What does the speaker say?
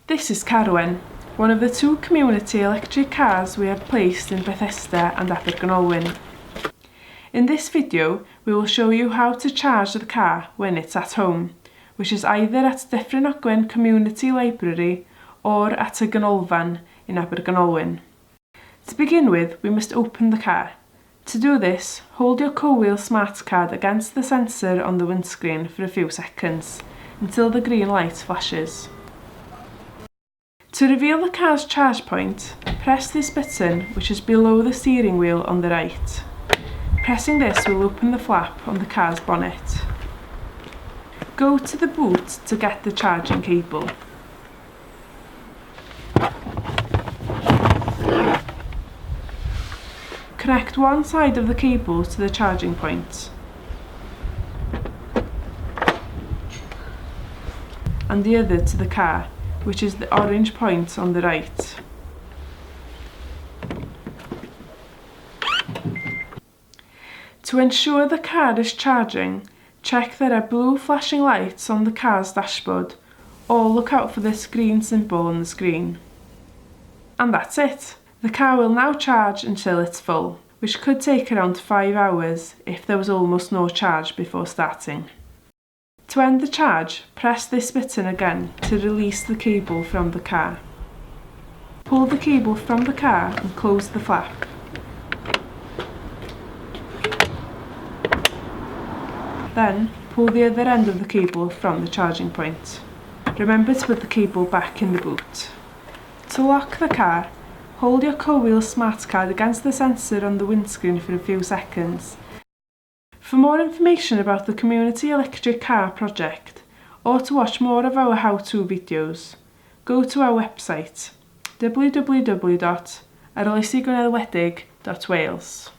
This is Carwen, one of the 2 community electric cars we have placed in Bethesda and Abergynolwyn. In this video, we will show you how to charge the car when it's at home, which is either at Dyfryn Community Library or at y ganolfan in Abergynolwyn. To begin with, we must open the car. To do this, hold your co-wheel smart card against the sensor on the windscreen for a few seconds, until the green light flashes. To reveal the car's charge point, press this button which is below the steering wheel on the right. Pressing this will open the flap on the car's bonnet. Go to the boot to get the charging cable. Connect one side of the cable to the charging point and the other to the car, which is the orange point on the right. To ensure the car is charging, check there are blue flashing lights on the car's dashboard, or look out for this green symbol on the screen. And that's it! The car will now charge until it's full, which could take around 5 hours if there was almost no charge before starting. To end the charge, press this button again to release the cable from the car. Pull the cable from the car and close the flap. Then, pull the other end of the cable from the charging point. Remember to put the cable back in the boot. To lock the car, hold your co-wheel smart card against the sensor on the windscreen for a few seconds. For more information about the Community Electric Car project, or to watch more of our how-to videos, go to our website www.arloesygwynedd.wales.